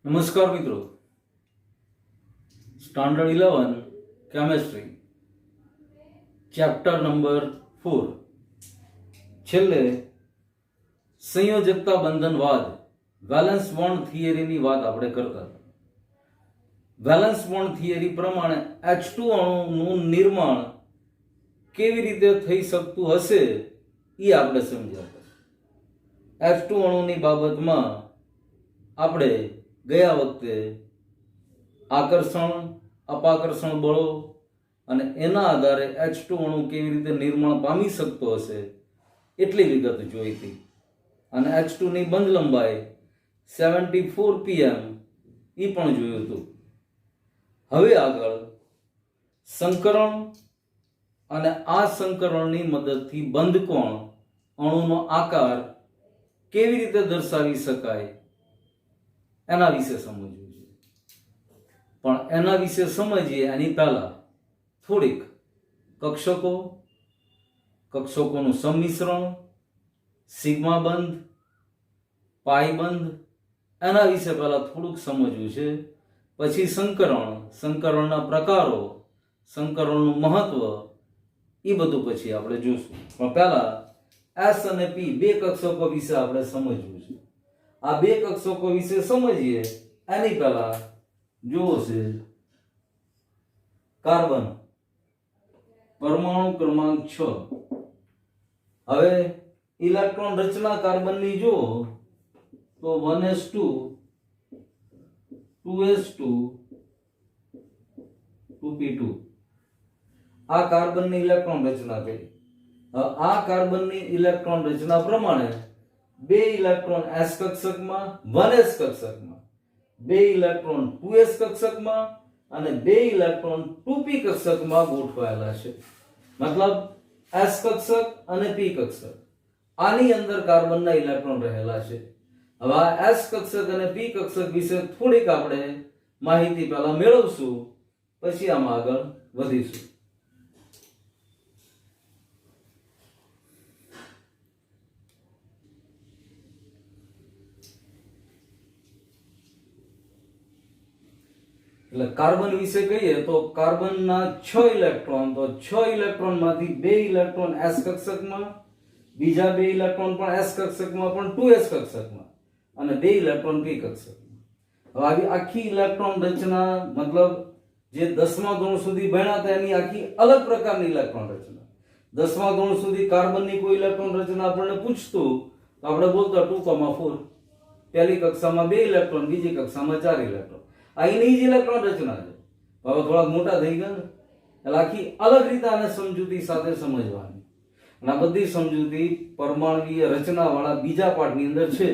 નમસ્કાર મિત્રો, standard 11 chemistry chapter number 4 છેલ્લે સંયોજકતા બંધનવાદ વેલેન્સ બોન્ડ થિયરીની વાત આપણે કરતા હતા. વેલેન્સ બોન્ડ થિયરી પ્રમાણે H2 અણુનું નિર્માણ કેવી રીતે થઈ શકતું હશે એ આપણે સમજ્યા હતા. H2 અણુની બાબતમાં આપણે ગયા વખતે આકર્ષણ અપાકર્ષણ બળો અને એના આધારે H2 અણુ કેવી રીતે નિર્માણ પામી શકતો હશે એટલી વિગત જોઈ હતી. અને H2 ની બંધ લંબાઈ 74 pm એ પણ જોયું હતું. હવે આગળ સંકરણ અને આ સંકરણની મદદથી બંધ કોણ અણુનો આકાર કેવી રીતે દર્શાવી શકાય એના વિશે સમજવું છે. પણ એના વિશે સમજીએ એની પહેલા થોડીક કક્ષકોનું સંમિશ્રણ, સિગ્મા બંધ, પાઈ બંધ એના વિશે પહેલા થોડુંક સમજવું છે. પછી સંકરણના પ્રકારો, સંકરણનું મહત્વ એ બધું પછી આપણે જોશું. પણ પહેલા S અને P બે કક્ષકો વિશે આપણે સમજવું છે. આ બે કક્ષકો વિશે સમજીએ એની પહેલા જોવો છે કાર્બન પરમાણુ ક્રમાંક 6. હવે ઇલેક્ટ્રોન રચના કાર્બનની જો તો 1s2 2s2 2p2 આ કાર્બનની ઇલેક્ટ્રોન રચના થઈ. આ કાર્બનની ઇલેક્ટ્રોન રચના પ્રમાણે બે ઇલેક્ટ્રોન s કક્ષકમાં 1s કક્ષકમાં, બે ઇલેક્ટ્રોન 2s કક્ષકમાં અને બે ઇલેક્ટ્રોન 2p કક્ષકમાં ગોઠવાયેલા છે. મતલબ s કક્ષક અને p કક્ષક આની અંદર કાર્બનના ઇલેક્ટ્રોન રહેલા છે. હવે આ s કક્ષક અને p કક્ષક વિશે થોડીક આપણે માહિતી પહેલા મેળવશું, પછી આમાં આગળ વધીશું. એટલે કાર્બન વિશે કહીએ તો કાર્બનના 6 ઇલેક્ટ્રોન, તો 6 ઇલેક્ટ્રોનમાંથી બે ઇલેક્ટ્રોન s કક્ષકમાં, બીજા બે ઇલેક્ટ્રોન પણ s કક્ષકમાં પણ 2s કક્ષકમાં અને બે ઇલેક્ટ્રોન p કક્ષકમાં. હવે આવી આખી ઇલેક્ટ્રોન રચના મતલબ જે 10મા ધોરણ સુધી ભણ્યા હતા એની આખી અલગ પ્રકારની ઇલેક્ટ્રોન રચના. 10મા ધોરણ સુધી કાર્બનની કોઈ ઇલેક્ટ્રોન રચના આપણને પૂછતું તો આપણે બોલતા 2,4. પહેલી કક્ષામાં બે ઇલેક્ટ્રોન, બીજી કક્ષામાં 4 ઇલેક્ટ્રોન. આ એની જ ઇલેક્ટ્રોન રચના છે. હવે થોડા મોટા થઈ ગયા ને એટલે આખી અલગ રીતે આને સમજૂતી સાથે સમજવાની. અને આ બધી સમજૂતી પરમાણુય રચના વાળા બીજા પાઠની અંદર છે.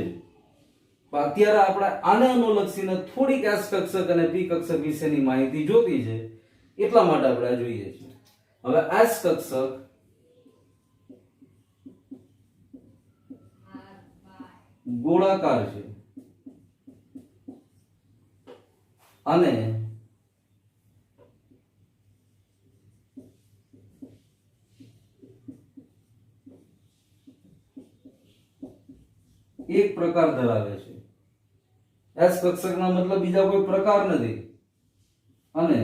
અત્યારે આપણે આને અનુલક્ષીને થોડીક s કક્ષક અને p કક્ષક વિશેની માહિતી જોતી છે, એટલા માટે આપણે આ જોઈએ છીએ. હવે s કક્ષક ગોળાકાર છે અને એક પ્રકાર ધરાવે છે. S કક્ષકના મતલબ બીજા કોઈ પ્રકાર નથી. અને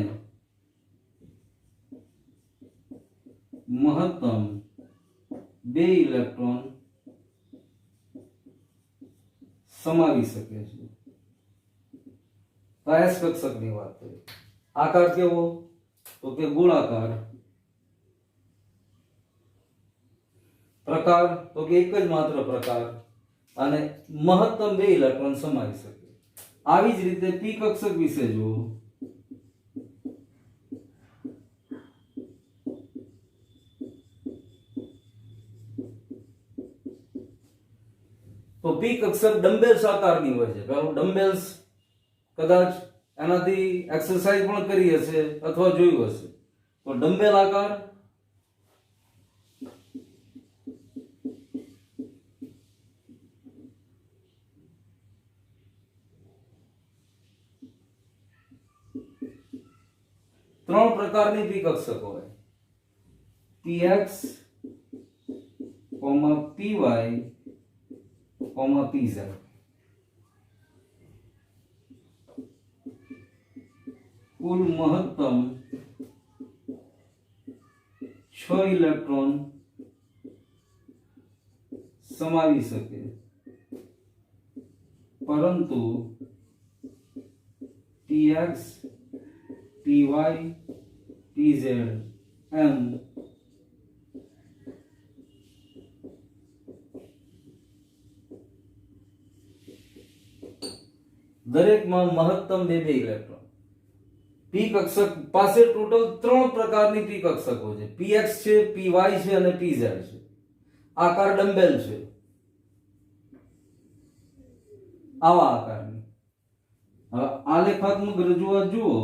મહત્તમ બે ઇલેક્ટ્રોન સમાવી શકે છે. S કક્ષકની વાત કરીએ. આકાર કેવો? તો કે ગોળાકાર. પ્રકાર તો કે એક જ માત્ર પ્રકાર અને મહત્તમ બે ઇલેક્ટ્રોન સમાવી શકે. આવી જ રીતે p કક્ષક વિશે જો તો p કક્ષક ડમ્બેલ્સ આકારની હોય છે. પેલું ડમ્બેલ્સ કદાચ એનાથી એક્સરસાઇઝ પણ કરી હશે અથવા જોયું હશે. તો ડમ્બેલ આકાર ત્રણ પ્રકારની p કક્ષક હોય: px, py, pz. કુલ મહત્તમ 6 ઇલેક્ટ્રોન સમાવી શકે, પરંતુ px py pz એમ દરેકમાં મહત્તમ 2 ઇલેક્ટ્રોન. પી કક્ષક પાસે ટોટલ 3 પ્રકારની પી કક્ષકો છે. px છે, py છે અને pz છે. આકાર ડમ્બેલ છે, આવા આકારની. હવે આલેખાત્મક રજૂઆત જુઓ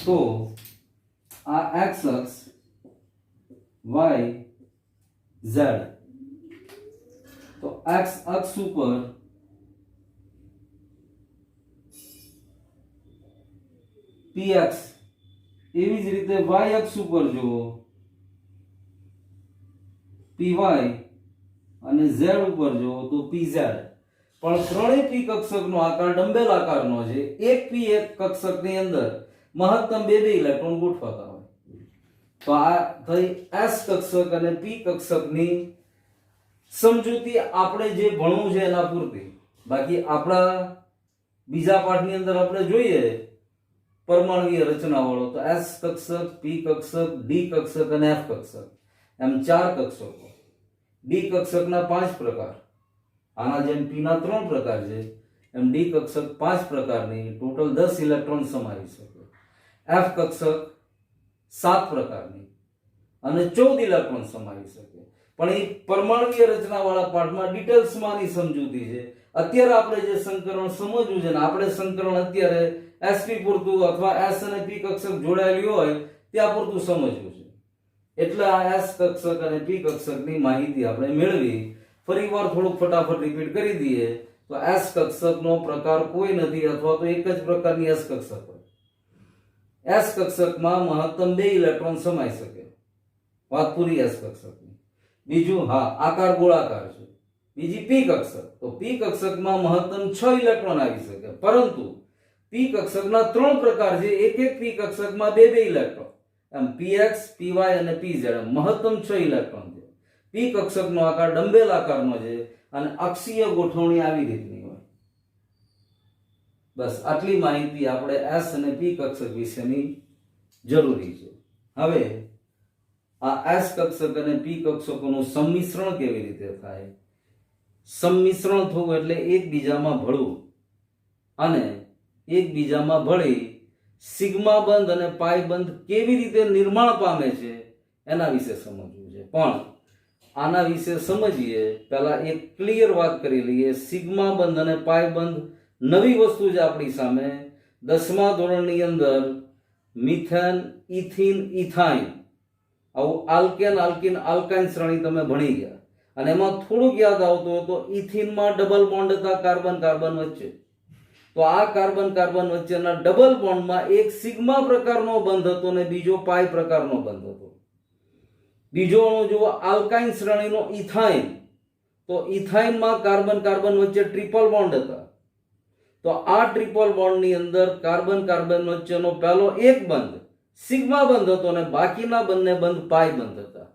તો આ x અક્ષ, y z, તો x અક્ષ ઉપર px, એવી જ રીતે y અક્ષ ઉપર જુઓ py અને z ઉપર જુઓ તો pz. પણ ત્રણેય પી કક્ષકનો આકાર ડમ્બેલ આકારનો છે. એક પી એક કક્ષકની અંદર મહત્તમ 2 ઇલેક્ટ્રોન ગોઠવાતા હોય. તો આ થઈ એસ કક્ષક અને પી કક્ષકની સમજૂતી. આપણે જે ભણવું છે એના પૂરતી. બાકી આપણા બીજા પાઠની અંદર આપણે જોઈએ પરમાણુય રચના વાળો તો એસ કક્ષક, પી કક્ષક, ડી કક્ષક અને એફ કક્ષક એમ 4 કક્ષકો. ડી કક્ષકના 5 પ્રકાર, આના જેમ પી ના 3 પ્રકાર છે એમ ડી કક્ષક 5 પ્રકારની ટોટલ 10 ઇલેક્ટ્રોન સમાવી શકે. એફ કક્ષક 7 પ્રકારની અને 14 ઇલેક્ટ્રોન સમાવી શકે. પણ એ પરમાણુય રચના વાળા પાઠમાં ડિટેલ્સમાંની સમજૂતી છે. અત્યારે આપણે જે સંકરણ સમજવું છે ને, આપણે સંકરણ અત્યારે એસપી પૂરતું અથવા એસ અને પી કક્ષક જોડાયેલી હોય ત્યાં પૂરતું સમજવું છે. એટલે આ એસ કક્ષક અને પી કક્ષકની માહિતી આપણે મેળવી. ફરીવાર થોડુંક ફટાફટ રિપીટ કરી દઈએ તો એસ કક્ષકનો પ્રકાર કોઈ નથી અથવા તો એક જ પ્રકારની એસ કક્ષક હોય. એસ કક્ષકમાં મહત્તમ 2 ઇલેક્ટ્રોન સમાઈ શકે. વાત પૂરી એસ કક્ષકની. બીજું, હા, આકાર ગોળાકાર છે. બીજી પી કક્ષક, તો પી કક્ષકમાં મહત્તમ 6 ઇલેક્ટ્રોન આવી શકે, પરંતુ પી કક્ષકના 3 પ્રકાર છે. એક એક પી કક્ષકમાં 2 ઇલેક્ટ્રોન એમ px py અને pz મહત્તમ 6 ઇલેક્ટ્રોન છે. પી કક્ષકનો આકાર ડમ્બેલ આકારનો છે અને અક્ષીય ગોઠવણી આવી રીતની હોય. બસ આટલી માહિતી આપણે એસ અને પી કક્ષક વિશેની જરૂરી છે. હવે આ એસ કક્ષક અને પી કક્ષકોનું સંમિશ્રણ કેવી રીતે થાય? સંમિશ્રણ થવું એટલે એકબીજામાં ભળવું અને એકબીજામાં ભળી સિગ્મા બંધ અને પાઈ બંધ કેવી રીતે નિર્માણ પામે છે એના વિશે સમજવું છે. પણ આના વિશે સમજીએ પહેલા એક ક્લિયર વાત કરી લઈએ. સિગ્મા બંધ અને પાઈ બંધ નવી વસ્તુ છે આપણી સામે. 10મા ધોરણની અંદર મિથેન, ઇથિન, ઇથાઇન આવું આલ્કેન, આલ્કીન, આલ્કાઇન શ્રેણી તમે ભણી ગયા. અને એમાં થોડુંક યાદ આવતું હોય તો ઇથિનમાં ડબલ બોન્ડ હતા કાર્બન કાર્બન વચ્ચે. તો આ કાર્બન કાર્બન વચ્ચેના ડબલ બોન્ડમાં એક સિગ્મા પ્રકારનો બંધ હતો ને બીજો પાઈ પ્રકારનો બંધ હતો. બીજો અણુ જુઓ આલ્કાઇન શ્રેણીનો ઇથાઇન, તો ઇથાઇનમાં કાર્બન કાર્બન વચ્ચે ટ્રિપલ બોન્ડ હતા. તો આ ટ્રિપલ બોન્ડની અંદર કાર્બન કાર્બન વચ્ચેનો પહેલો એક બંધ સિગ્મા બંધ હતો અને બાકીના બંને બંધ પાઈ બંધ હતા.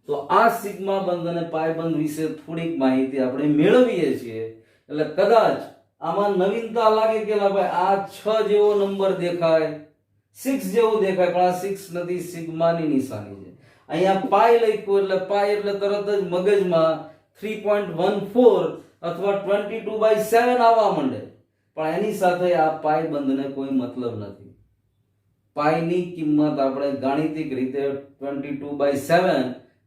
તો આ સિગ્મા બંધ અને પાઈ બંધ વિશે થોડીક માહિતી આપણે મેળવીએ છીએ. એટલે કદાચ આમાં નવીનતા લાગે કે ભાઈ આ 6 જેવો નંબર દેખાય, 6 જેવો દેખાય, પણ આ 6 નથી, સિગ્માની નિશાની છે. અહીંયા પાઈ લખ્યું એટલે પાઈ એટલે તરત જ મગજમાં 3.14 અથવા 22/7 આવવા માંડે. પણ એની સાથે આ પાઈ બંધને કોઈ મતલબ નથી. પાઈની કિંમત આપણે ગાણિતિક રીતે 22/7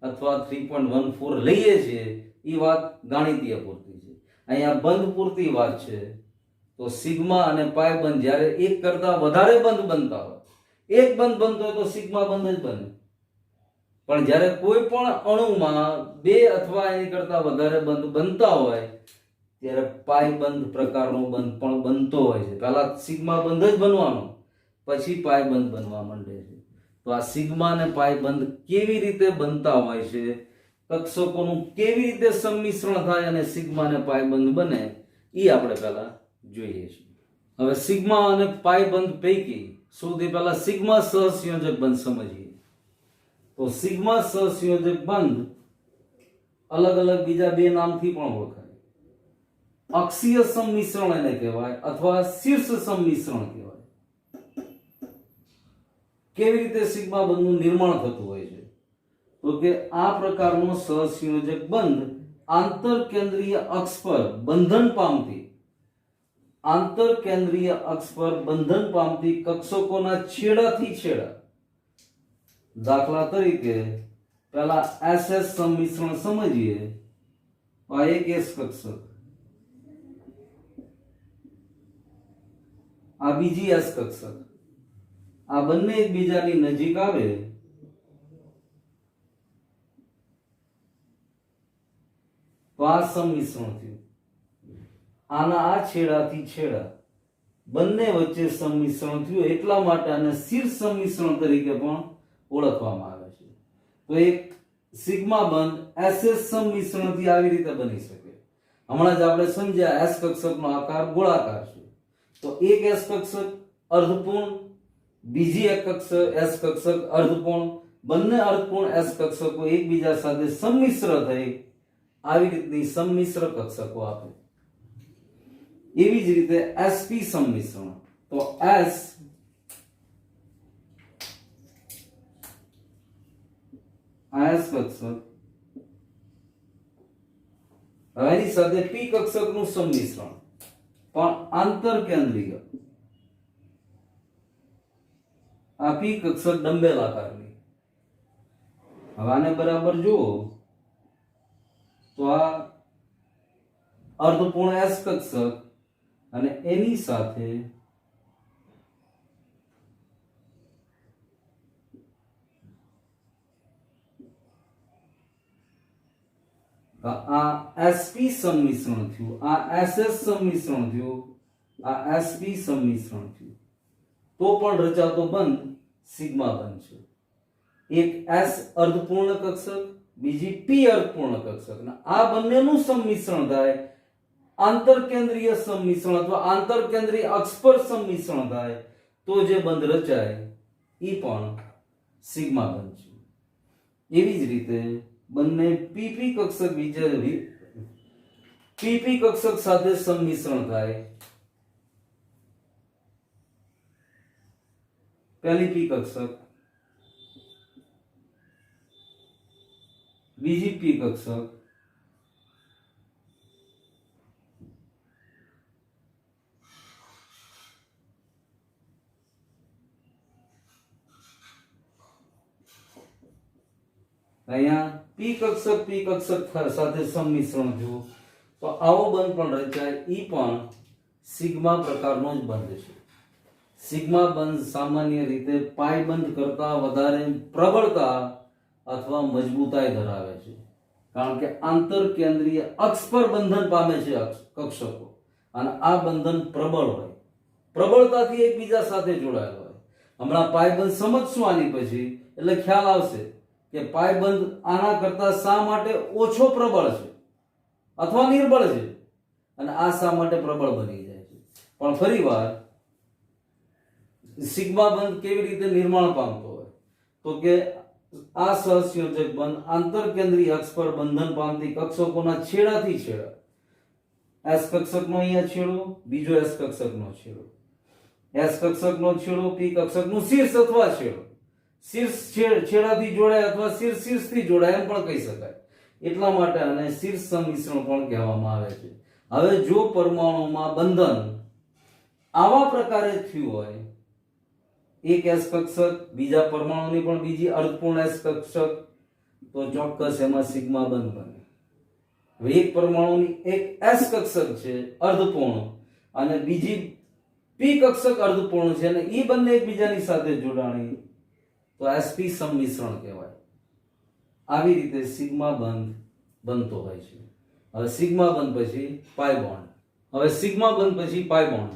અથવા 3.14 લઈએ છીએ. એ વાત ગાણિતીય પૂરતી છે. અહીંયા બંધ પૂરતી વાત છે. તો સિગ્મા અને પાઈ બંધ જ્યારે એક કરતા વધારે બંધ બનતા હોય, એક બંધ બનતો હોય તો સિગ્મા બંધ જ બને. પણ જ્યારે કોઈ પણ અણુમાં 2 અથવા એની કરતા વધારે બંધ બનતા હોય ત્યારે પાઈ બંધ પ્રકારનો બંધ પણ બનતો હોય છે. પહેલા સિગ્મા બંધ જ બનવાનો, પછી પાઈ બંધ બનવા માંડે છે. તો આ સિગ્મા અને પાઈ બંધ કેવી રીતે બનતા હોય છે, કક્ષકોનું કેવી રીતે સંમિશ્રણ થાય અને સિગ્મા અને પાઈ બંધ બને, એ આપણે પહેલા જોઈએ છીએ. હવે સિગ્મા અને પાઈ બંધ પૈકી સૌથી પહેલા સિગ્મા સહસંયોજક બંધ સમજીએ. તો સિગ્મા સહસંયોજક બંધ અલગ અલગ બીજા બે નામથી પણ ઓળખાય. અક્ષીય સંમિશ્રણ એને કહેવાય અથવા શીર્ષ સંમિશ્રણ કહેવાય. કેવી રીતે સિગ્મા બંધનું નિર્માણ થતું હોય છે? તો કે આ પ્રકારનો સહસંયોજક બંધ આંતરકેન્દ્રીય અક્ષ પર બંધન પામતી કક્ષકોના છેડાથી છેડા, દાખલા તરીકે પહેલા SS સંમિશ્રણ સમજીએ. આ એક S કક્ષક, આ બીજી S કક્ષક, આ બંને એકબીજાની નજીક આવે તો આ સંમિશ્રણ થયું. આના આ છેડાથી છેડા બંને વચ્ચે સંમિશ્રણ થયું, એટલા માટે આને શીર્ષ સંમિશ્રણ તરીકે પણ ઓળખવામાં આવે છે. તો એક સિગ્મા બંધ SS સંમિશ્રણથી આવી રીતે બની શકે. હમણાં જ આપણે સમજ્યા S કક્ષકનો આકાર ગોળાકાર છે. તો એક S કક્ષક અર્ધપૂર્ણ, બીજી એક S કક્ષક અર્ધપૂર્ણ, બંને અર્ધપૂર્ણ S કક્ષકો એકબીજા સાથે સંમિશ્ર થઈ આવી રીતની સંમિશ્ર કક્ષકો આપે. એવી જ રીતે SP સંમિશ્રણ. તો S કક્ષક હવે એની સાથે P કક્ષકનું સંમિશ્રણ પણ આંતરકેન્દ્રીય. આ P કક્ષક ડંબેલ આકારની. હવે આને બરાબર જુઓ તો આ અર્ધપૂર્ણ S કક્ષક અને એની સાથે આ SP સંમિશ્રણ થયું, આ SS સંમિશ્રણ થયું, આ SP સંમિશ્રણ થયું. તો પણ રચાતો બંધ સિગ્મા બંધ છે. એક S અર્ધપૂર્ણ કક્ષક, બીજી P અર્ધપૂર્ણ કક્ષક, અને આ બંનેનું સંમિશ્રણ થાય, આંતરકેન્દ્રીય સંમિશ્રણ અથવા આંતરકેન્દ્રીય અક્ષ પર સંમિશ્રણ થાય તો જે બંધ રચાય એ પણ સિગ્મા બંધ છે. એવી જ રીતે બંને PP કક્ષક PP કક્ષક સાથે સંમિશ્રણ થાય. પહેલી P કક્ષક, બીજી P કક્ષક, અહીંયા P કક્ષક સાથે સંમિશ્રણ થયું તો આવો બંધ પણ રચાય. ઈ પણ સિગ્મા પ્રકારનો જ બંધ છે. સિગ્મા બંધ સામાન્ય રીતે પાઈ બંધ કરતા વધારે પ્રબળતા અથવા મજબૂતાઈ ધરાવે છે, કારણ કે આંતરકેન્દ્રીય અક્ષ પર બંધન પામે છે કક્ષકો, અને આ બંધન પ્રબળ હોય, પ્રબળતાથી એકબીજા સાથે જોડાયેલ હોય. હમણાં પાઈ બંધ સમજશું આની પછી, એટલે ખ્યાલ આવશે કે પાઈ બંધ આના કરતા શા માટે ઓછો પ્રબળ છે અથવા નિર્બળ છે, અને આ શા માટે પ્રબળ બની જાય છે. પણ ફરીવાર સિગ્મા બંધ કેવી રીતે નિર્માણ પામતો હોય? તો કે આ સહસંયોજક બંધ આંતરકેન્દ્રીય અક્ષ પર બંધન પામતી કક્ષકોના છેડાથી છેડા, S કક્ષકનો અહીંયા છેડો, બીજો S કક્ષકનો છેડો, S કક્ષકનો છેડો, P કક્ષકનું શીર્ષ અથવા છેડો, શીર્ષ છેડાથી જોડાય અથવા શીર્ષથી જોડાય એમ પણ કહી શકાય. એટલા માટે આને શીર્ષ સંમિશ્રણ પણ કહેવામાં આવે છે. હવે જો પરમાણુમાં બંધન આવા પ્રકારે થયું હોય, એક S કક્ષક, બીજા પરમાણુની પણ બીજી અર્ધપૂર્ણ S કક્ષક, તો ચોક્કસ એમાં સિગ્મા બંધ બને. હવે એક પરમાણુની એક S કક્ષક છે અર્ધપૂર્ણ અને બીજી P કક્ષક અર્ધપૂર્ણ છે, અને એ બંને એકબીજાની સાથે જોડાણી તો SP સંમિશ્રણ કહેવાય. આવી રીતે સિગ્મા બંધ બનતો હોય છે. હવે સિગ્મા બંધ પછી પાઈ બોન્ડ. હવે સિગ્મા બંધ પછી પાઈ બોન્ડ.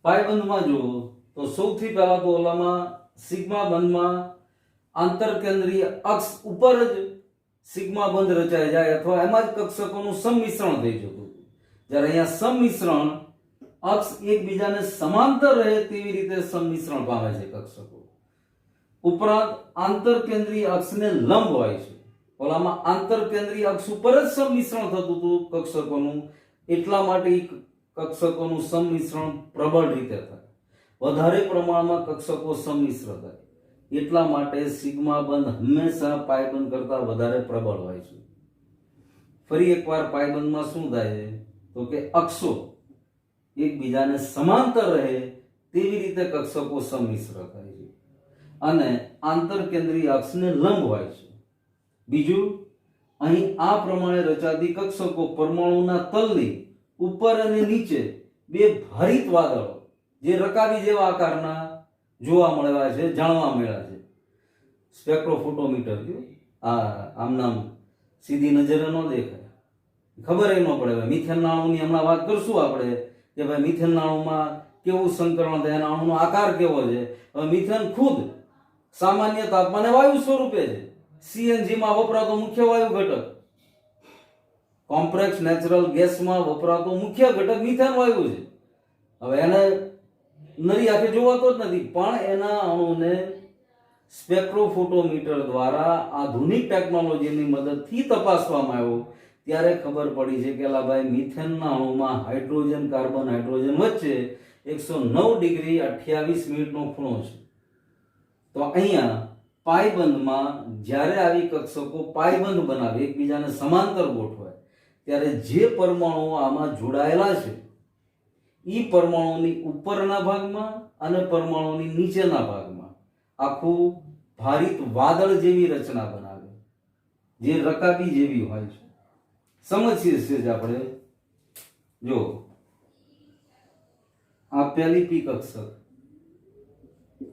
પાઈ બંધમાં જો તો સૌથી પહેલા તો ઓલામાં સિગ્મા બંધમાં આંતરકેન્દ્રીય અક્ષ ઉપર જ સિગ્મા બંધ રચાઈ જાય અથવા એમાં જ કક્ષકોનું સંમિશ્રણ થઈ જતું. જ્યારે અહીંયા સંમિશ્રણ અક્ષ એકબીજાને સમાંતર રહે તેવી રીતે સંમિશ્રણ પામે છે કક્ષકો. ઉપરાંત આંતરકેન્દ્રીય અક્ષને લંબ હોય છે. ઓલામાં આંતરકેન્દ્રીય અક્ષ ઉપર જ સંમિશ્રણ થતું હતું કક્ષકોનું, એટલા માટે કક્ષકોનું સંમિશ્રણ પ્રબળ રીતે થાય. વધારે પ્રમાણમાં કક્ષકો સંમિશ્ર થાય એટલા માટે સિગ્મા બંધ હંમેશા પાઈ બંધ કરતા વધારે પ્રબળ હોય છે. ફરી એકવાર પાઈ બંધમાં શું થાય છે તો કે અક્ષો એકબીજાને સમાંતર રહે તેવી રીતે કક્ષકો સંમિશ્ર થાય છે અને આંતરકેન્દ્રીય અક્ષને લંબ હોય છે. બીજું, અહીં આ પ્રમાણે રચાતી કક્ષકો પરમાણુના તલની ઉપર અને નીચે બે ભારિત વાદળો જે રકાબી જેવા આકારના જોવા મળ્યા છે, જાણવા મળ્યા છે. સ્પેક્ટ્રોફોટોમીટર આમ નામ સીધી નજરે ન દેખાય, ખબર ન પડે. મિથેન નાણુની હમણાં વાત કરશું આપણે કે ભાઈ મિથેન નાણુમાં કેવું સંકરણ થાય, એના અણુનો આકાર કેવો છે. હવે મિથેન ખુદ સામાન્ય તાપમાને વાયુ સ્વરૂપે છે. સીએનજી માં વપરાતો મુખ્ય વાયુ ઘટક, કોમ્પ્લેક્સ નેચરલ ગેસમાં વપરાતો મુખ્ય ઘટક મિથેન વાયુ છે. હવે એને નરી આંખે જોવાતો જ નથી, પણ એના અણુને સ્પેક્ટ્રોફોટોમીટર દ્વારા આધુનિક ટેકનોલોજીની મદદથી તપાસવામાં આવ્યો ત્યારે ખબર પડી છે કે ભાઈ મિથેનના અણુમાં હાઇડ્રોજન કાર્બન હાઇડ્રોજન વચ્ચે 109 ડિગ્રી 28 મિનિટનો ખૂણો છે. તો અહીંયા પાયબંધમાં જ્યારે આવી કક્ષકો પાયબંધ બનાવે, એકબીજાને સમાંતર ગોઠવાય, ત્યારે જે પરમાણુઓ આમાં જોડાયેલા છે એ પરમાણુની ઉપરના ભાગમાં અને પરમાણુની નીચેના ભાગમાં આખું ભારિત વાદળ જેવી રચના બનાવે, જે રકાબી જેવી હોય છે. સમજીએ છીએ આપણે. જો આ પહેલી પી કક્ષક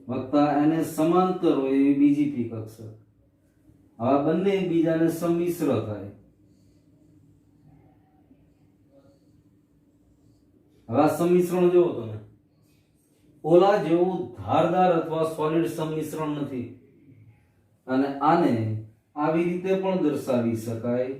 વત્તા એને સમાંતર હોય એવી બીજી પી કક્ષક, આ બંને એકબીજાને સંમિશ્ર થાય. હવે આ સંમિશ્રણ જોવો તમે, ઓલા જેવું ધારદાર અથવા સોલિડ સંમિશ્રણ નથી અને આને આવી રીતે પણ દર્શાવી શકાય.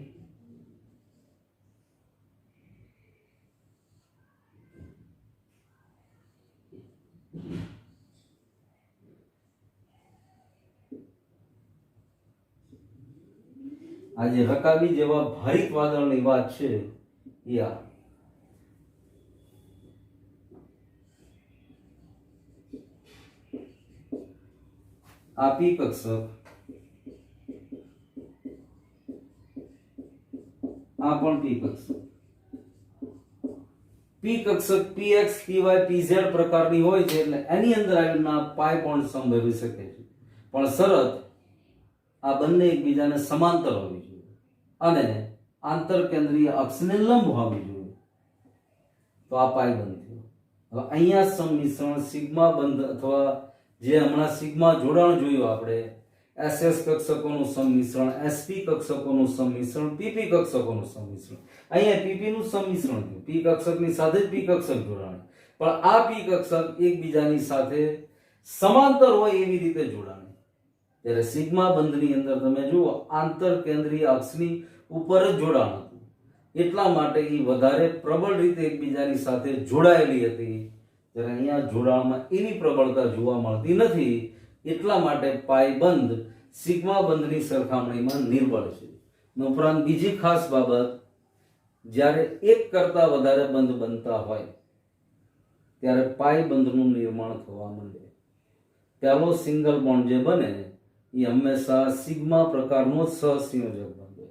આજે રકાબી જેવા ભારિત વાદળની વાત છે એ આ પી કક્ષક, આ પણ પી કક્ષક. પી કક્ષક px py pz પ્રકારની હોય છે એટલે એની અંદર આવીને પાઈ પણ સંભવી શકે છે, પણ શરત આ બંને એકબીજાને સમાંતર હોવી જોઈએ અને આંતરકેન્દ્રીય અક્ષને લંબ હોવી જોઈએ. તો આ પાઈ બંધ થયો. હવે અહીંયા સંમિશ્રણ સિગ્મા બંધ અથવા જે હમણાં સિગ્મા જોડાણ જોયું આપણે, SS કક્ષકોનું સંમિશ્રણ, SP કક્ષકોનું સંમિશ્રણ, PP કક્ષકોનું સંમિશ્રણ. અહીંયા PP નું સંમિશ્રણ થયું, P કક્ષકની સાથે જ P કક્ષક જોડાણ, પણ આ P કક્ષક એકબીજાની સાથે સમાંતર હોય એવી રીતે જોડાણ. ત્યારે સિગ્મા બંધની અંદર તમે જુઓ આંતરકેન્દ્રીય અક્ષની ઉપર જ જોડાણ હતું, એટલા માટે એ વધારે પ્રબળ રીતે એકબીજાની સાથે જોડાયેલી હતી. જ્યારે અહીંયા જોડાણમાં એવી પ્રબળતા જોવા મળતી નથી, એટલા માટે પાઈ બંધ સિગ્મા બંધની સરખામણીમાં નિર્બળ છે. ઉપરાંત બીજી ખાસ બાબત, જ્યારે એક કરતા વધારે બંધ બનતા હોય ત્યારે પાઈ બંધનું નિર્માણ થવા માંડે. પહેલો સિંગલ બોન્ડ જે બને એ હંમેશા સિગ્મા પ્રકારનો સહસંયોજક બંધ,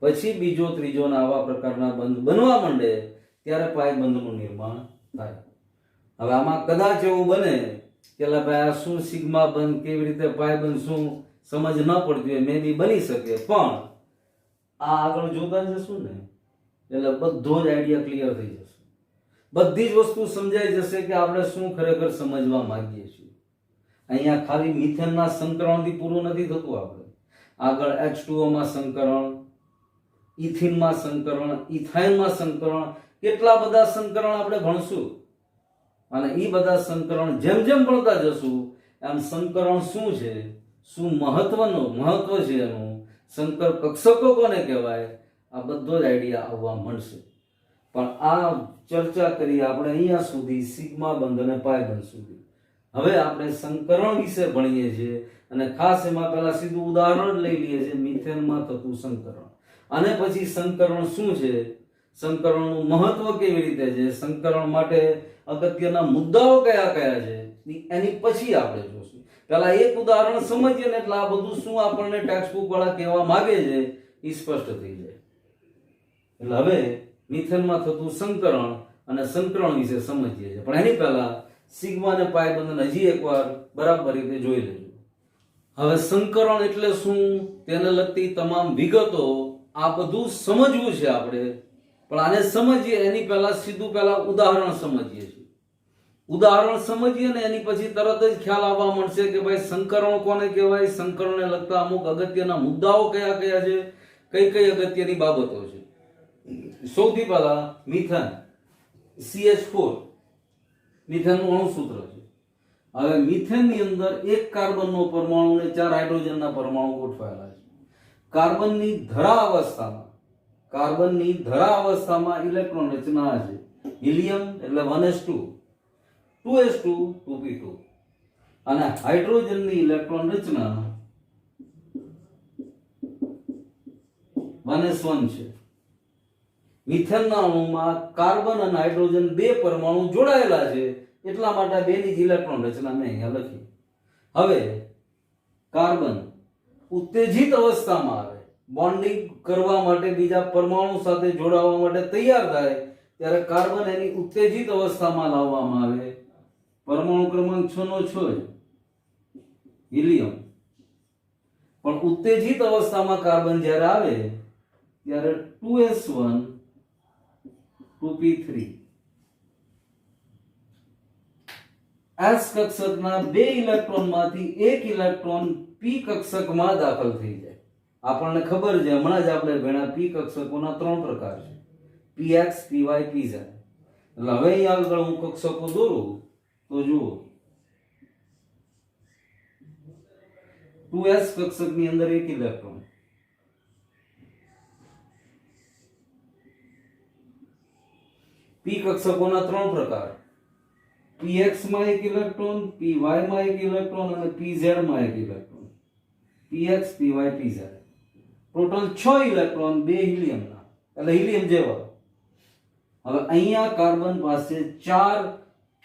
પછી બીજો ત્રીજો ને આવા પ્રકારના બંધ બનવા માંડે ત્યારે પાઈ બંધનું નિર્માણ થાય. હવે આમાં કદાચ એવું બને કે ભાઈ આ શું સિગ્મા બંધ, કેવી રીતે પાઈ બંધ, શું સમજ ન પડતી હોય, મે બી બની શકે, પણ આ આગળ જોતા જશું ને એટલે બધો જ આઈડિયા ક્લિયર થઈ જશે. બધી જ વસ્તુ સમજાઈ જશે કે આપણે શું ખરેખર સમજવા માંગીએ છીએ. અહીંયા ખાલી મિથેનના સંકરણથી પૂરું નથી થતું. આપણે આગળ H2O માં સંકરણ, ઇથિનમાં સંકરણ, ઇથાઇનમાં સંકરણ, કેટલા બધા સંકરણ આપણે ભણશું અને એ બધા સંકરણ જેમ જેમ ભણતા જશું એમ સંકરણ શું છે, શું મહત્વ છે એનું, સંકર કક્ષકો કોને કહેવાય, આ બધો જ આઈડિયા આવવા મળશે. પણ આ ચર્ચા કરી આપણે અહીંયા સુધી સિગ્મા બંધ અને પાય બંધ સુધી. હવે આપણે સંકરણ વિશે ભણીએ છીએ અને ખાસ એમાં પહેલા સીધું ઉદાહરણ લઈ લઈએ છીએ મિથેનમાં થતું સંકરણ, અને પછી સંકરણ શું છે, સંકરણનું મહત્વ કેવી રીતે છે, સંકરણ માટે અગત્યના મુદ્દાઓ કયા કયા છે, એની પછી આપણે જોશું. પહેલા એક ઉદાહરણ સમજીએ ને એટલે આ બધું શું આપણને ટેક્સ્ટ બુક વાળા કહેવા માંગે છે એ સ્પષ્ટ થઈ જાય. એટલે હવે મિથેનમાં થતું સંકરણ અને સંકરણ વિશે સમજીએ છીએ, પણ એની પહેલા સિગ્મા અને પાય બંધન હજી એકવાર બરાબર રીતે જોઈ લેજો. હવે સંકરણ એટલે શું, તેને લગતી તમામ વિગતો આ બધું સમજવું છે આપણે, પણ આને સમજીએ એની પહેલા સીધું પહેલા ઉદાહરણ સમજીએ છીએ. ઉદાહરણ સમજીએ ને એની પછી તરત જ ખ્યાલ આવવા મળશે કે ભાઈ સંકરણ કોને કહેવાય, સંકરણને લગતા અમુક અગત્યના મુદ્દાઓ કયા કયા છે, કઈ કઈ અગત્યની બાબતો છે. સૌથી પહેલા મિથેન CH4 મિથેનનું અણુસૂત્ર છે. હવે મિથેનની અંદર એક કાર્બનનો પરમાણુ અને 4 હાઇડ્રોજનના પરમાણુ ગોઠવાયેલા છે. કાર્બનની ધરા અવસ્થામાં ઇલેક્ટ્રોન રચના છે. હિલિયમ એટલે 1s2 2s2 2p2 અને હાઇડ્રોજનની ઇલેક્ટ્રોન રચના 1s1 છે. મિથેનના અણુમાં કાર્બન અને હાઇડ્રોજન બે પરમાણુ જોડાયેલા છે, એટલા માટે બેની જ ઇલેક્ટ્રોન રચના મેં અહીંયા લખી. હવે કાર્બન ઉત્તેજિત અવસ્થામાં આવે, બોન્ડિંગ કરવા માટે બીજા પરમાણુ સાથે જોડાવા માટે તૈયાર થાય ત્યારે કાર્બન એની ઉત્તેજિત અવસ્થામાં લાવવામાં આવે. પરમાણુ ક્રમાંક 6 નો 6 હિલિયમ. પણ ઉત્તેજિત અવસ્થામાં કાર્બન જ્યારે આવે ત્યારે 2s1 2p3 s કક્ષકના બે ઇલેક્ટ્રોનમાંથી એક ઇલેક્ટ્રોન p કક્ષકમાં દાખલ થઈ જાય. આપણને ખબર છે, હમણાં જ આપણે ભણ્યા p કક્ષકોના 3 પ્રકાર છે, px py pz. એટલે હવે અહીં આગળ હું કક્ષકો દોરું તો જુઓ 2s કક્ષકની અંદર એક ઇલેક્ટ્રોન, p કક્ષકોના 3 પ્રકાર, px માં એક ઇલેક્ટ્રોન, py માં એક ઇલેક્ટ્રોન અને pz માં એક electron. px py pz total 6 electron, બે હિલિયમના, એટલે હિલિયમ જેવા. હવે અહીંયા કાર્બન પાસે 4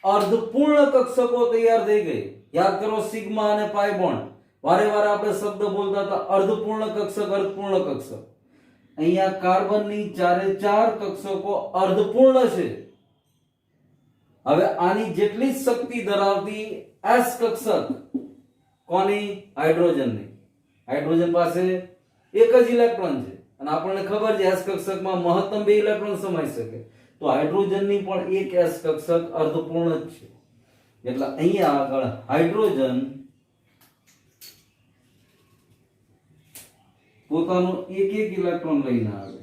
અર્ધપૂર્ણ કક્ષકો તૈયાર થઈ ગઈ. યાદ કરો સિગ્મા અને પાય બોન્ડ, વારે વારે આપણે શબ્દ બોલતા હતા અર્ધપૂર્ણ કક્ષક, અર્ધપૂર્ણ કક્ષક. અહીંયા કાર્બનની 4 કક્ષકો અર્ધપૂર્ણ છે. હવે આની જેટલી શક્તિ ધરાવતી s કક્ષક કોની, હાઇડ્રોજનની. હાઇડ્રોજન પાસે એક જ ઇલેક્ટ્રોન છે અને આપણને ખબર છે s કક્ષકમાં મહત્તમ 2 ઇલેક્ટ્રોન સમાઈ શકે, તો હાઇડ્રોજનની પણ એક s કક્ષક અર્ધપૂર્ણ જ છે. એટલે અહીંયા આગળ હાઇડ્રોજન પોતાનો એક ઇલેક્ટ્રોન લઈને આવે.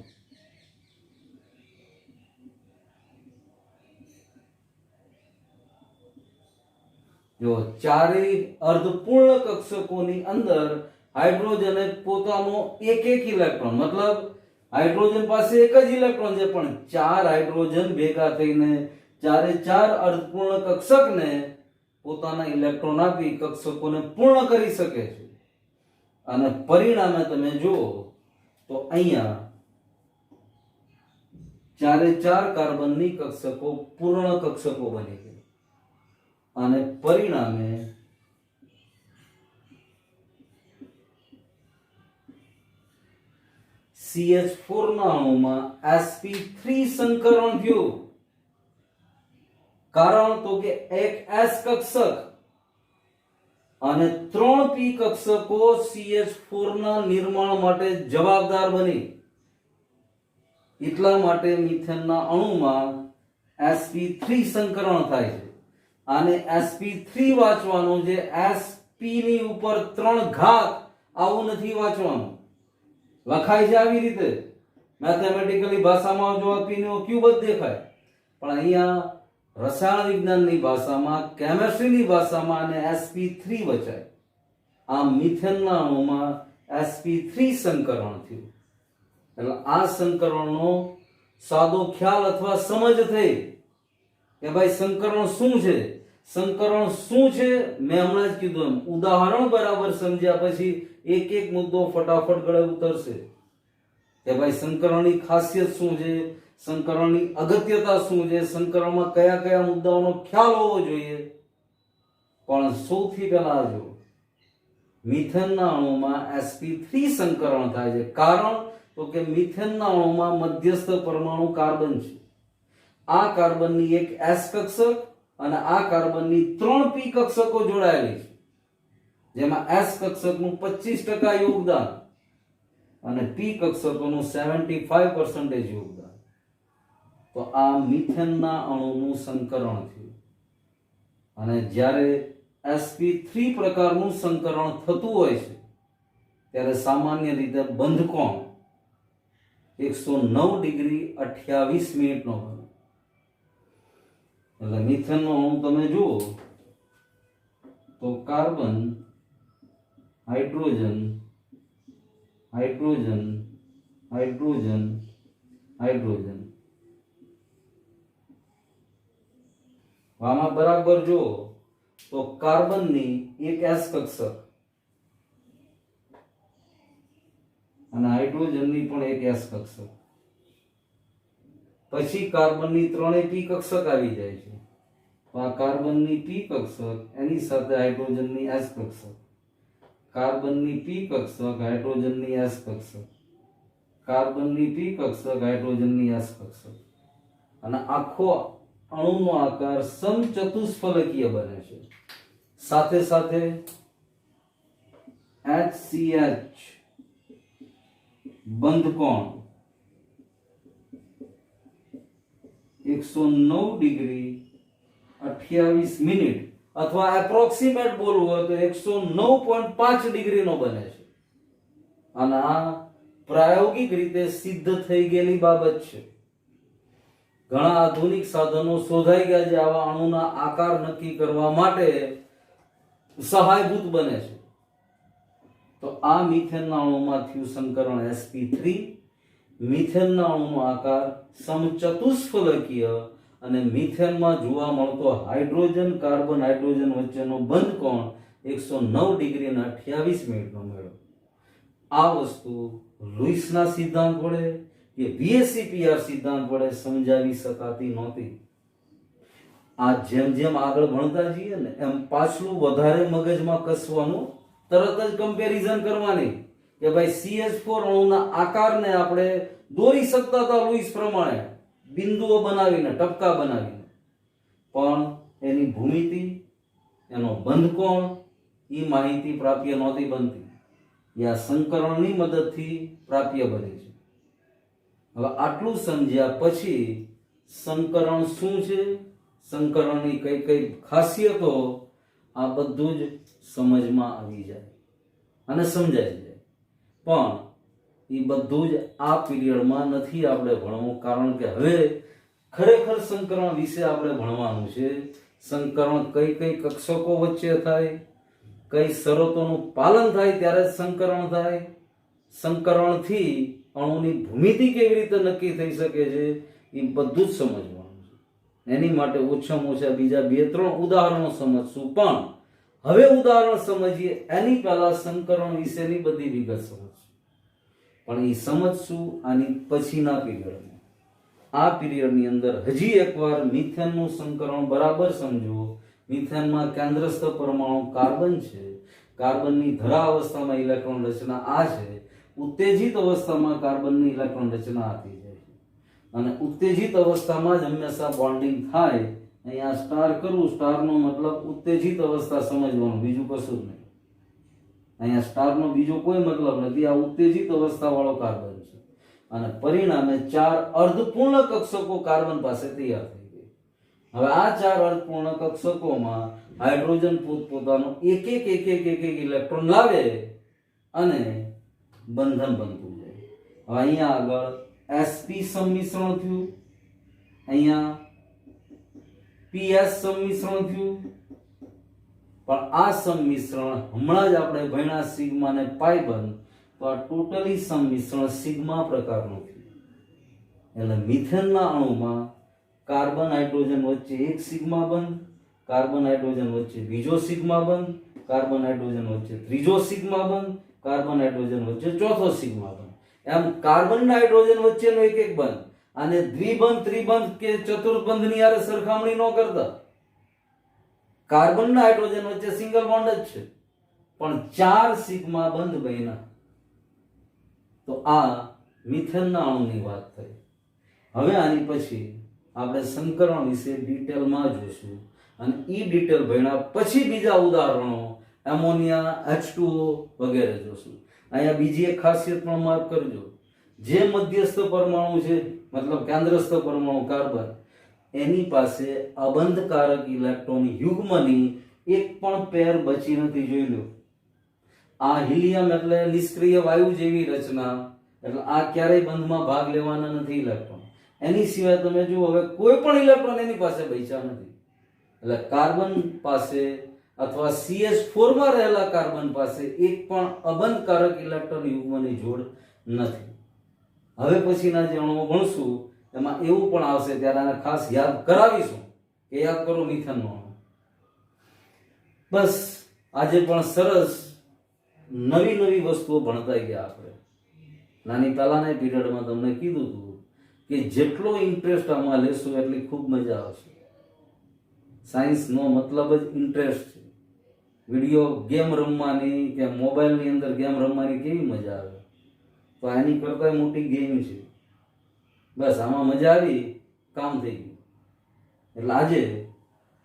જો ચારેય અર્ધપૂર્ણ કક્ષકોની અંદર હાઇડ્રોજને પોતાનો એક ઇલેક્ટ્રોન, મતલબ હાઇડ્રોજન પાસે એક જ ઇલેક્ટ્રોન છે, પણ 4 હાઇડ્રોજન ભેગા થઈને 4 અર્ધપૂર્ણ કક્ષકને પોતાના ઇલેક્ટ્રોન આપી કક્ષકોને પૂર્ણ કરી શકે છે. અને પરિણામે તમે જુઓ તો અહીંયા 4 કાર્બનની કક્ષકો પૂર્ણ કક્ષકો બની ગઈ અને પરિણામે CH4 ના અણુમાં sp3 સંકરણ થયું. કારણ તો કે એક s કક્ષક અને 3 p કક્ષકો CH4 ના નિર્માણ માટે જવાબદાર બની. એટલા માટે મિથેનના અણુમાં sp3 સંકરણ થાય છે. આને sp3 વાંચવાનું છે, sp ની ઉપર 3 ઘાત આવું નથી વાંચવાનું. લખાય છે આવી રીતે, મેથેમેટિકલી ભાષામાં જો p નો ક્યુબ જ દેખાય, પણ અહીંયા રસાયણ વિજ્ઞાનની ભાષામાં, કેમિસ્ટ્રીની ભાષામાં અને sp3 વચાય. આ મિથેનના અણુમાં sp3 સંકરણ થયું. એટલે આ સંકરણનો સાદો ખ્યાલ અથવા સમજ થઈ કે ભાઈ સંકરણ શું છે. સંકરણ શું છે મેં હમણાં જ કીધું એમ ઉદાહરણ બરાબર સમજ્યા પછી એક એક મુદ્દો ફટાફટ ગળે ઉતરશે કે ભાઈ સંકરણની ખાસિયત શું છે, સંકરણની અગત્યતા શું છે, સંકરણમાં કયા કયા મુદ્દાઓનો ખ્યાલ હોવો જોઈએ. પણ સૌથી પહેલા જો મિથેનના અણુમાં sp3 સંકરણ થાય છે. કારણ તો કે મિથેનના અણુમાં મધ્યસ્થ પરમાણુ કાર્બન છે. આ કાર્બનની એક s કક્ષક અને આ કાર્બનની 3 p કક્ષકો જોડાયેલી છે, જેમાં s કક્ષકનું 25% યોગદાન અને p કક્ષકોનું 75% યોગદાન. તો આ મિથેનના અણુનું સંકરણ થયું. અને જ્યારે sp3 પ્રકારનું સંકરણ થતું હોય છે ત્યારે સામાન્ય રીતે બંધકોણ 109 ડિગ્રી 28 મિનિટનો બને. એટલે મિથેનનો અણુ તમે જુઓ તો carbon, hydrogen, hydrogen, hydrogen, hydrogen. આમાં બરાબર જો તો કાર્બનની એક s કક્ષક અને હાઇડ્રોજનની પણ એક s કક્ષક, પછી કાર્બનની 3 p કક્ષક આવી જાય છે. તો આ કાર્બનની p કક્ષક એની સાથે હાઇડ્રોજનની s કક્ષક, કાર્બનની p કક્ષક હાઇડ્રોજનની s કક્ષક, કાર્બનની p કક્ષક હાઇડ્રોજનની s કક્ષક, અને આખો અણુનો આકાર સમચતુષ્ફલકીય બને છે. સાથે સાથે HCH બંધકોણ 109 ડિગ્રી 28 મિનિટ અથવા એપ્રોક્સિમેટ બોલવું હોય તો 109.5 ડિગ્રીનો બને છે. અને આ પ્રાયોગિક રીતે સિદ્ધ થઈ ગયેલી બાબત છે. ઘણા આધુનિક સાધનો શોધાઈ ગયા જે આવા અણુના આકાર નક્કી કરવા માટે સહાયભૂત બને છે. તો આ મિથેનના અણુમાં થયું સંકરણ sp3. મિથેનના અણુનો આકાર સમચતુષ્ફલકીય અને મિથેનમાં જોવા મળતો હાઇડ્રોજન કાર્બન હાઇડ્રોજન વચ્ચેનો બંધકોણ 109 ડિગ્રી અને 28 મિનિટનો મેળવ્યો. આ વસ્તુ લુઈસના સિદ્ધાંત વડે કે VSEPR સિદ્ધાંત વડે સમજાવી શકાતી નહોતી. આ જેમ જેમ આગળ ભણતા જઈએ ને એમ પાછલું વધારે મગજમાં કસવાનું, તરત જ કમ્પેરિઝન કરવાની કે ભાઈ CH4 અણુના આકારને આપણે દોરી શકતા હતા લુઈસ પ્રમાણે, બિંદુઓ બનાવીને, ટપકા બનાવીને, પણ એની ભૂમિતિ, એનો બંધકોણ, એ માહિતી પ્રાપ્ય નહોતી બનતી. એ આ સંકરણની મદદથી પ્રાપ્ય બને છે. હવે આટલું સમજ્યા પછી સંકરણ શું છે, સંકરણની કઈ કઈ ખાસિયતો, આ બધું જ સમજમાં આવી જાય અને સમજાઈ જાય. પણ એ બધું જ આ પીરિયડમાં નથી આપણે ભણવું, કારણ કે હવે ખરેખર સંકરણ વિશે આપણે ભણવાનું છે. સંકરણ કઈ કઈ કક્ષકો વચ્ચે થાય, કઈ શરતોનું પાલન થાય ત્યારે સંકરણ થાય, સંકરણથી અણુની ભૂમિતિ કેવી રીતે નક્કી થઈ શકે છે, એ બધું જ સમજવાનું છે. એની માટે ઓછામાં ઓછા બીજા 2-3 ઉદાહરણો સમજશું. પણ હવે ઉદાહરણ સમજીએ એની પહેલા સંકરણ વિશેની બધી વિગત સમજશું. પણ એ સમજશું આની પછીના પીરિયડમાં. આ પીરિયડની અંદર હજી એકવાર મિથેનનું સંકરણ બરાબર સમજો. મિથેનમાં કેન્દ્રસ્થ પરમાણુ કાર્બન છે. કાર્બનની ધરા અવસ્થામાં ઇલેક્ટ્રોન રચના આ છે. ઉત્તેજિત અવસ્થામાં કાર્બનની ઇલેક્ટ્રોન રચના આ થઈ જાય છે. અને ઉત્તેજિત અવસ્થામાં જ હંમેશા બોન્ડિંગ થાય. અહીંયા સ્ટાર કરું, સ્ટારનો મતલબ ઉત્તેજિત અવસ્થા સમજવાનું, બીજું કશું જ નહીં. અહીંયા સ્ટારનો બીજો કોઈ મતલબ નથી. આ ઉત્તેજિત અવસ્થા વાળો કાર્બન છે. અને પરિણામે 4 અર્ધપૂર્ણ કક્ષકો કાર્બન પાસે તૈયાર થઈ ગઈ. હવે આ 4 અર્ધપૂર્ણ કક્ષકોમાં હાઇડ્રોજન પોતપોતાનો એક એક ઇલેક્ટ્રોન લાવે અને બંધન બનતું જાય. હવે અહીંયા આગળ sp સંમિશ્રણ થયું, અહીંયા ps સંમિશ્રણ થયું. પણ આ સંમિશ્રણ હમણાં જ આપણે ભણ્યા સિગ્મા ને પાઈ બંધ, તો આ ટોટલી સંમિશ્રણ સિગ્મા પ્રકારનું થયું. એટલે મિથેનના અણુમાં કાર્બન હાઇડ્રોજન વચ્ચે એક સિગ્મા બંધ, કાર્બન હાઇડ્રોજન વચ્ચે બીજો સિગ્મા બંધ, કાર્બન હાઇડ્રોજન વચ્ચે ત્રીજો સિગ્મા બંધ, કાર્બન હાઇડ્રોજન વચ્ચે ચોથો સિગ્મા બંધ. એમ કાર્બન હાઇડ્રોજન વચ્ચેનો એક એક બંધ. આને દ્વિબંધ, ત્રિબંધ કે ચતુર્બંધની હારે સરખામણી ન કરતા. કાર્બનના હાઇડ્રોજન વચ્ચે સિંગલ બોન્ડ જ છે, પણ 4 સિગ્મા બંધ બન્યા. તો આ મિથેનના અણુની વાત થઈ. હવે આની પછી આપણે સંકરણ વિશે ડિટેલમાં જોઈશું, અને ઈ ડિટેલ ભણ્યા પછી બીજા ઉદાહરણો એમોનિયા, H2O વગેરે જોશું. અહીંયા બીજી એક ખાસિયત પણ માર્ક કરજો. જે મધ્યસ્થ પરમાણુ છે, મતલબ કેન્દ્રસ્થ પરમાણુ કાર્બન, એની પાસે અબંધકારક ઇલેક્ટ્રોન યુગ્મની એક પણ પેર બચી નથી. જોઈ લો, આ હિલિયમ એટલે નિષ્ક્રિય વાયુ જેવી રચના, એટલે આ ક્યારેય બંધમાં ભાગ લેવાના નથી ઇલેક્ટ્રોન. એની સિવાય તમે જુઓ, હવે કોઈ પણ ઇલેક્ટ્રોન એની પાસે બચ્યા નથી. એટલે કાર્બન પાસે અથવા CH4 માં રહેલા કાર્બન પાસે એક પણ અબંધકારક ઇલેક્ટ્રોન યુગ્મની જોડ નથી. હવે પછીના જે અણુઓ ભણશું એમાં એવું પણ આવશે, ત્યારે આને ખાસ યાદ કરાવીશું કે યાદ કરો મિથેનનો અણુ. બસ આજે પણ સરસ નવી નવી વસ્તુઓ ભણતા ગયા આપણે. નાની પહેલાના પીરિયડમાં તમને કીધું હતું કે જેટલો ઇન્ટરેસ્ટ આમાં લેશો એટલી ખૂબ મજા આવશે. સાયન્સનો મતલબ જ ઇન્ટરેસ્ટ છે. વિડીયો ગેમ રમવાની કે મોબાઈલની અંદર ગેમ રમવાની કેવી મજા આવે, તો આની કરતા મોટી ગેમ છે. બસ આમાં મજા આવી, કામ થઈ ગયું. એટલે આજે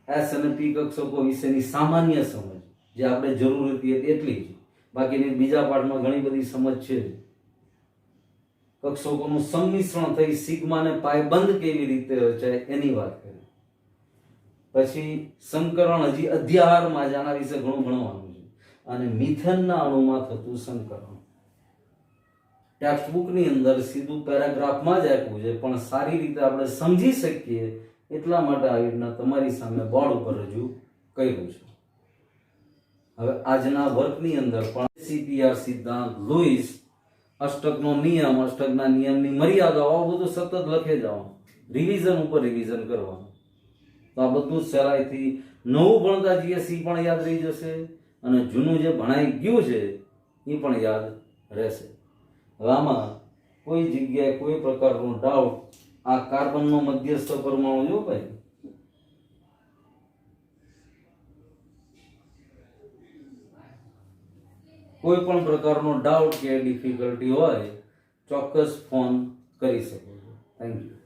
એસ અને પી કક્ષકો વિશેની સામાન્ય સમજ જે આપણે જરૂર હતી એટલી જ, બાકીની બીજા પાઠમાં ઘણી બધી સમજ છે. કક્ષકોનું સંમિશ્રણ થઈ સિગ્મા ને પાય બંધ કેવી રીતે રચાય એની વાત કરી. પછી સંકરણ હજી અધ્યાહારમાં જ આના વિશે ઘણું ભણવાનું છે. અને મિથેનના અણુમાં થતું સંકરણ ટેક્સ્ટ બુકની અંદર સીધું પેરાગ્રાફમાં જ આપ્યું છે, પણ સારી રીતે આપણે સમજી શકીએ એટલા માટે આવી રીતના તમારી સામે બોર્ડ ઉપર રજૂ કર્યું છે. હવે આજના વર્કની અંદર પણ CPR સિદ્ધાંત, લુઈસ, અષ્ટકનો નિયમ, અષ્ટકના નિયમની મર્યાદાઓ, આ બધું સતત લખે જવાનું, રિવિઝન ઉપર રિવિઝન કરવાનું. તો આ બધું જ સહેલાઈથી નવું ભણતા GSE પણ યાદ રહી જશે, અને જૂનું જે ભણાઈ ગયું છે એ પણ યાદ રહેશે. હવે આમાં કોઈ જગ્યાએ કોઈ પ્રકારનો ડાઉટ, આ કાર્બનનો મધ્યસ્થ પરમાણુ જો ભાઈ, કોઈ પણ પ્રકારનો ડાઉટ કે ડિફિકલ્ટી હોય ચોક્કસ ફોન કરી શકો છો. Thank you.